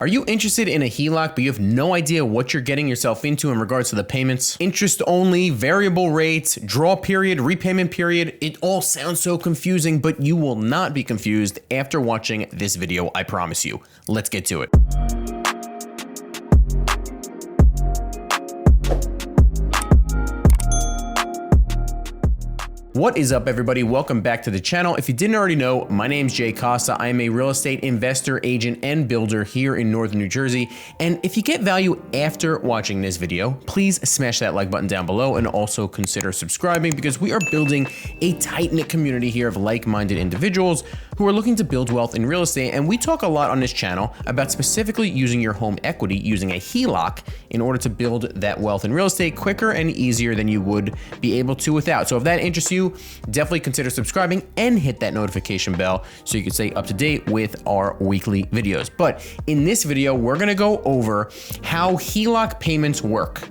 Are you interested in a HELOC, but you have no idea what you're getting yourself into in regards to the payments? Interest only, variable rates, draw period, repayment period. It all sounds so confusing, but you will not be confused after watching this video, I promise you. Let's get to it. What is up, everybody? Welcome back to the channel. If you didn't already know, my name's Jay Costa. I am a real estate investor, agent, and builder here in Northern New Jersey. And if you get value after watching this video, please smash that like button down below and also consider subscribing, because we are building a tight-knit community here of like-minded individuals who are looking to build wealth in real estate. And we talk a lot on this channel about specifically using your home equity, using a HELOC, in order to build that wealth in real estate quicker and easier than you would be able to without. So if that interests you, definitely consider subscribing and hit that notification bell so you can stay up to date with our weekly videos. But in this video, we're gonna go over how HELOC payments work.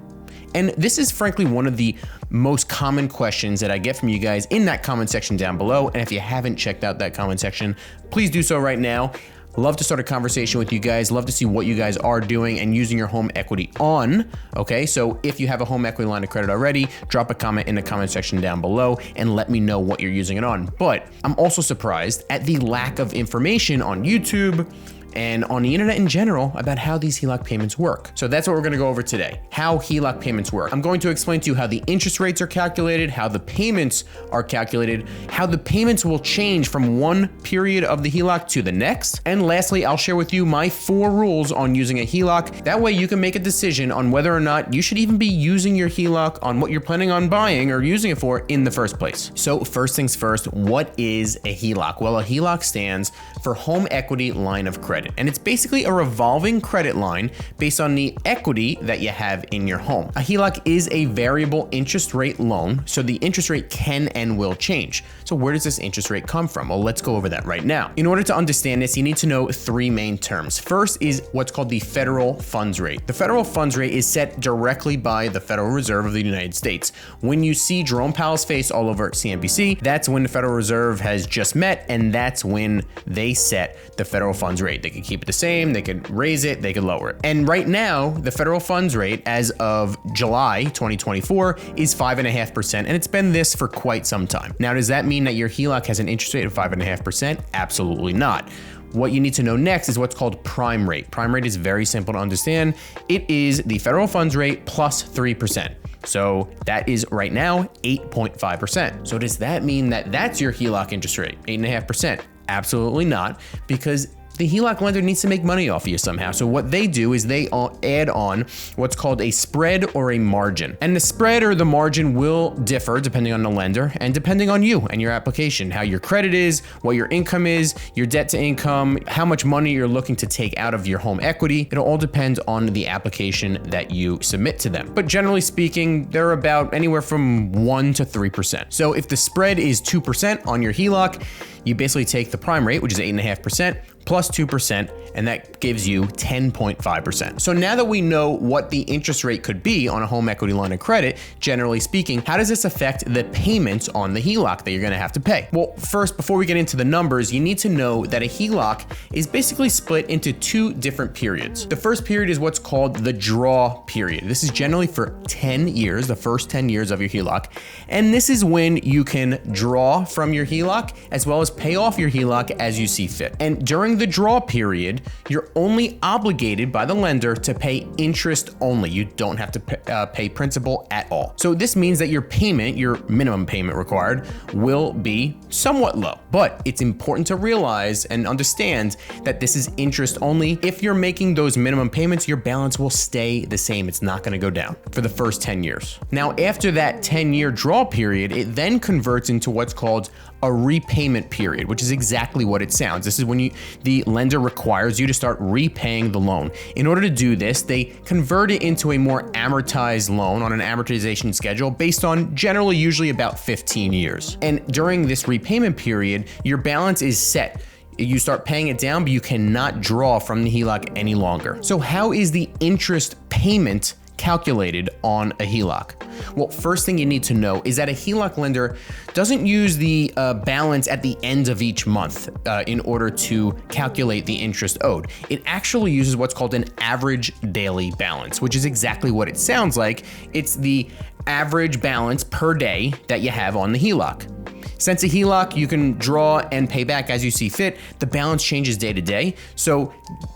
And this is frankly one of the most common questions that I get from you guys in that comment section down below. And if you haven't checked out that comment section, please do so right now. Love to start a conversation with you guys. Love to see what you guys are doing and using your home equity on. Okay, so if you have a home equity line of credit already, drop a comment in the comment section down below and let me know what you're using it on. But I'm also surprised at the lack of information on YouTube and on the internet in general about how these HELOC payments work. So that's what we're gonna go over today, how HELOC payments work. I'm going to explain to you how the interest rates are calculated, how the payments are calculated, how the payments will change from one period of the HELOC to the next. And lastly, I'll share with you my 4 rules on using a HELOC. That way you can make a decision on whether or not you should even be using your HELOC on what you're planning on buying or using it for in the first place. So first things first, what is a HELOC? Well, a HELOC stands for Home Equity Line of Credit. And it's basically a revolving credit line based on the equity that you have in your home. A HELOC is a variable interest rate loan, so the interest rate can and will change. So where does this interest rate come from? Well, let's go over that right now. In order to understand this, you need to know 3 main terms. First is what's called the federal funds rate. The federal funds rate is set directly by the Federal Reserve of the United States. When you see Jerome Powell's face all over CNBC, that's when the Federal Reserve has just met, and that's when they set the federal funds rate. They could keep it the same, they could raise it, they could lower it. And right now, the federal funds rate as of July 2024 is 5.5%, and it's been this for quite some time. Now, does that mean that your HELOC has an interest rate of 5.5%? Absolutely not. What you need to know next is what's called prime rate. Prime rate is very simple to understand. It is the federal funds rate plus 3%. So that is right now 8.5%. So does that mean that that's your HELOC interest rate, 8.5%? Absolutely not, because the HELOC lender needs to make money off of you somehow. So what they do is they add on what's called a spread or a margin. And the spread or the margin will differ depending on the lender and depending on you and your application, how your credit is, what your income is, your debt to income, how much money you're looking to take out of your home equity. It'll all depend on the application that you submit to them. But generally speaking, they're about anywhere from 1 to 3%. So if the spread is 2% on your HELOC, you basically take the prime rate, which is 8.5%, plus 2%, and that gives you 10.5%. So now that we know what the interest rate could be on a home equity line of credit, generally speaking, how does this affect the payments on the HELOC that you're gonna have to pay? Well, first, before we get into the numbers, you need to know that a HELOC is basically split into 2 different periods. The first period is what's called the draw period. This is generally for 10 years, the first 10 years of your HELOC. And this is when you can draw from your HELOC as well as pay off your HELOC as you see fit. And during the draw period, you're only obligated by the lender to pay interest only. You don't have to pay principal at all. So this means that your payment, your minimum payment required, will be somewhat low. But it's important to realize and understand that this is interest only. If you're making those minimum payments, your balance will stay the same. It's not gonna go down for the first 10 years. Now, after that 10-year draw period, it then converts into what's called a repayment period, which is exactly what it sounds. This is when the lender requires you to start repaying the loan. In order to do this, they convert it into a more amortized loan on an amortization schedule based on generally usually about 15 years. And during this repayment period, your balance is set. You start paying it down, but you cannot draw from the HELOC any longer. So how is the interest payment calculated on a HELOC? Well, first thing you need to know is that a HELOC lender doesn't use the balance at the end of each month in order to calculate the interest owed. It actually uses what's called an average daily balance, which is exactly what it sounds like. It's the average balance per day that you have on the HELOC. Since a HELOC, you can draw and pay back as you see fit, the balance changes day to day. So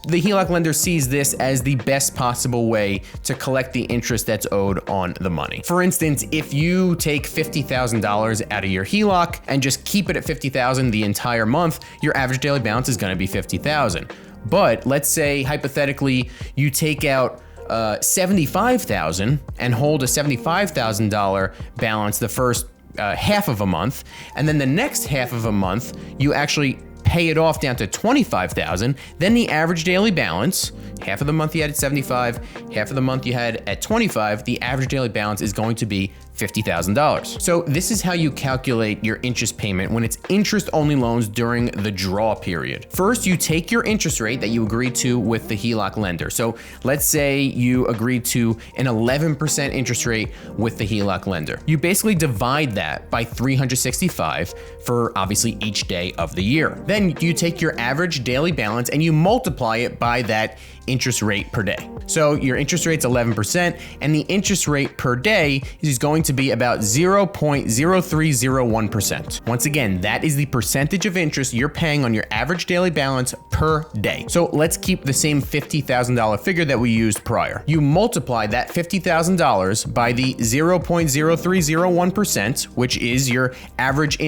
the HELOC lender sees this as the best possible way to collect the interest that's owed on the money. For instance, if you take $50,000 out of your HELOC and just keep it at $50,000 the entire month, your average daily balance is going to be $50,000. But let's say hypothetically you take out $75,000 and hold a $75,000 balance the first half of a month, and then the next half of a month you actually pay it off down to $25,000, then the average daily balance, half of the month you had at 75, half of the month you had at 25, the average daily balance is going to be $50,000. So this is how you calculate your interest payment when it's interest-only loans during the draw period. First, you take your interest rate that you agreed to with the HELOC lender. So let's say you agreed to an 11% interest rate with the HELOC lender. You basically divide that by 365 for obviously each day of the year. Then you take your average daily balance and you multiply it by that interest rate per day. So your interest rate's 11%, and the interest rate per day is going to be about 0.0301%. Once again, that is the percentage of interest you're paying on your average daily balance per day. So let's keep the same $50,000 figure that we used prior. You multiply that $50,000 by the 0.0301%, which is your average,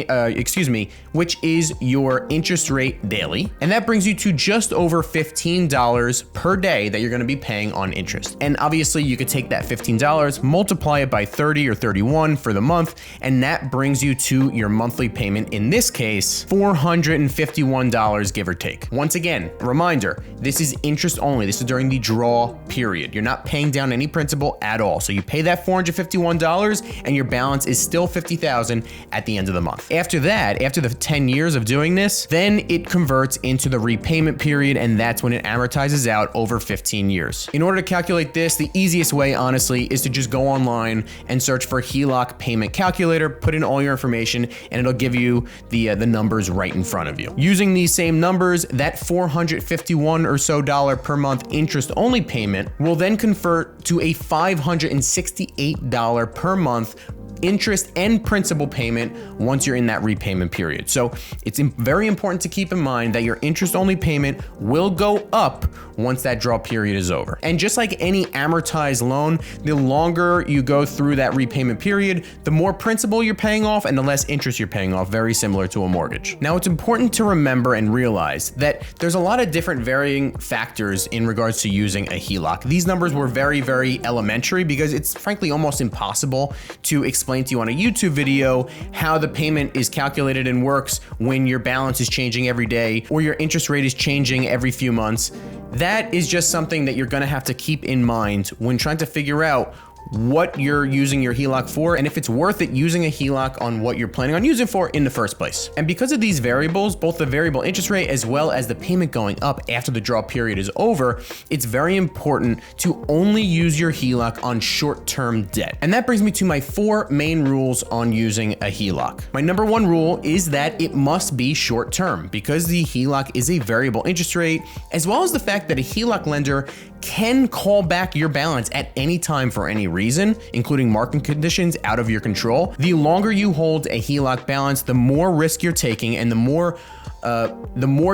which is your interest rate daily, and that brings you to just over $15 per day that you're going to be paying on interest. And obviously you could take that $15, multiply it by 30 or 31 for the month, and that brings you to your monthly payment, in this case, $451, give or take. Once again, reminder, this is interest only. This is during the draw period. You're not paying down any principal at all. So you pay that $451 and your balance is still $50,000 at the end of the month. After that, after the 10 years of doing this, then it converts into the repayment period, and that's when it amortizes out over 15 years. In order to calculate this, the easiest way, honestly, is to just go online and search for HELOC payment calculator, put in all your information, and it'll give you the numbers right in front of you. Using these same numbers, that $451 or so per month interest only payment will then convert to a $568 per month interest and principal payment once you're in that repayment period. So it's very important to keep in mind that your interest only payment will go up once that draw period is over. And just like any amortized loan, the longer you go through that repayment period, the more principal you're paying off and the less interest you're paying off, very similar to a mortgage. Now, it's important to remember and realize that there's a lot of different varying factors in regards to using a HELOC. These numbers were very, very elementary because it's frankly almost impossible to explain to you on a YouTube video how the payment is calculated and works when your balance is changing every day or your interest rate is changing every few months. That is just something that you're going to have to keep in mind when trying to figure out what you're using your HELOC for and if it's worth it using a HELOC on what you're planning on using for in the first place. And because of these variables, both the variable interest rate as well as the payment going up after the draw period is over, it's very important to only use your HELOC on short-term debt. And that brings me to my 4 main rules on using a HELOC. My number 1 rule is that it must be short-term because the HELOC is a variable interest rate, as well as the fact that a HELOC lender can call back your balance at any time for any reason, including market conditions out of your control. The longer you hold a HELOC balance, the more risk you're taking and the more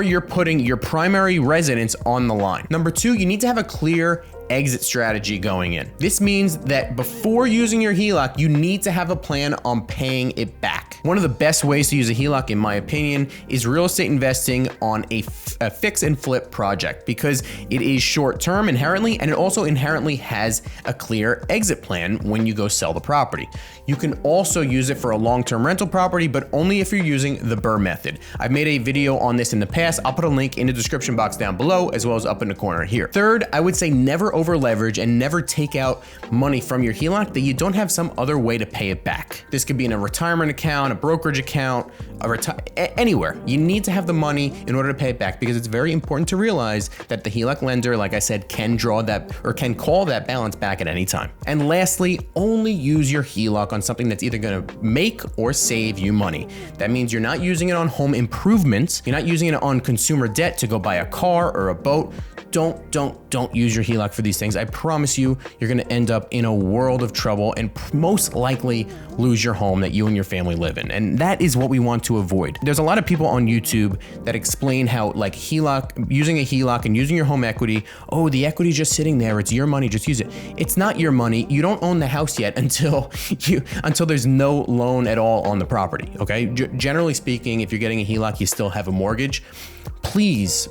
you're putting your primary residence on the line. Number 2, you need to have a clear exit strategy going in. This means that before using your HELOC, you need to have a plan on paying it back. One of the best ways to use a HELOC, in my opinion, is real estate investing on a fix and flip project because it is short-term inherently, and it also inherently has a clear exit plan when you go sell the property. You can also use it for a long-term rental property, but only if you're using the BRRRR method. I've made a video on this in the past. I'll put a link in the description box down below, as well as up in the corner here. Third, I would say never over leverage and never take out money from your HELOC that you don't have some other way to pay it back. This could be in a retirement account, a brokerage account, anywhere. You need to have the money in order to pay it back, because it's very important to realize that the HELOC lender, like I said, can draw that or can call that balance back at any time. And lastly, only use your HELOC on something that's either going to make or save you money. That means you're not using it on home improvements. You're not using it on consumer debt to go buy a car or a boat. Don't use your HELOC for these things. I promise you, you're gonna end up in a world of trouble and most likely lose your home that you and your family live in. And that is what we want to avoid. There's a lot of people on YouTube that explain how like HELOC, using a HELOC and using your home equity, oh, the equity's just sitting there, it's your money, just use it. It's not your money. You don't own the house yet until there's no loan at all on the property, okay? Generally speaking, if you're getting a HELOC, you still have a mortgage. Please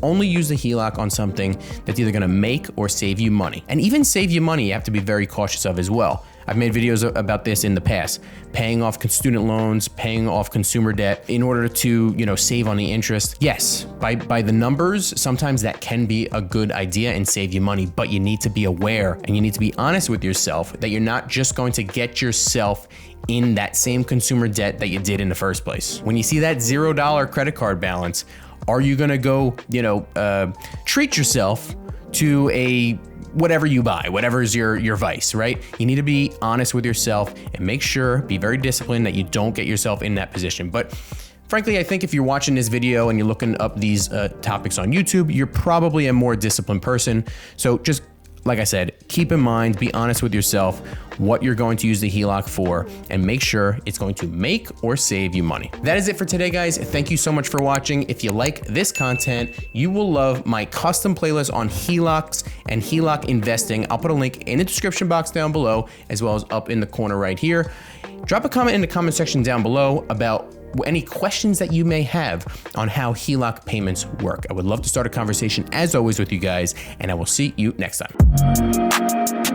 only use the HELOC on something that's either gonna make or save you money. And even save you money, you have to be very cautious of as well. I've made videos about this in the past, paying off student loans, paying off consumer debt in order to, save on the interest. Yes, by the numbers, sometimes that can be a good idea and save you money, but you need to be aware and you need to be honest with yourself that you're not just going to get yourself in that same consumer debt that you did in the first place. When you see that $0 credit card balance, are you gonna go, treat yourself to a whatever you buy, whatever is your vice, right? You need to be honest with yourself and make sure, be very disciplined that you don't get yourself in that position. But frankly, I think if you're watching this video and you're looking up these topics on YouTube, you're probably a more disciplined person. So just like I said, keep in mind, be honest with yourself, what you're going to use the HELOC for, and make sure it's going to make or save you money. That is it for today, guys. Thank you so much for watching. If you like this content, you will love my custom playlist on HELOCs and HELOC investing. I'll put a link in the description box down below, as well as up in the corner right here. Drop a comment in the comment section down below about any questions that you may have on how HELOC payments work. I would love to start a conversation as always with you guys, and I will see you next time.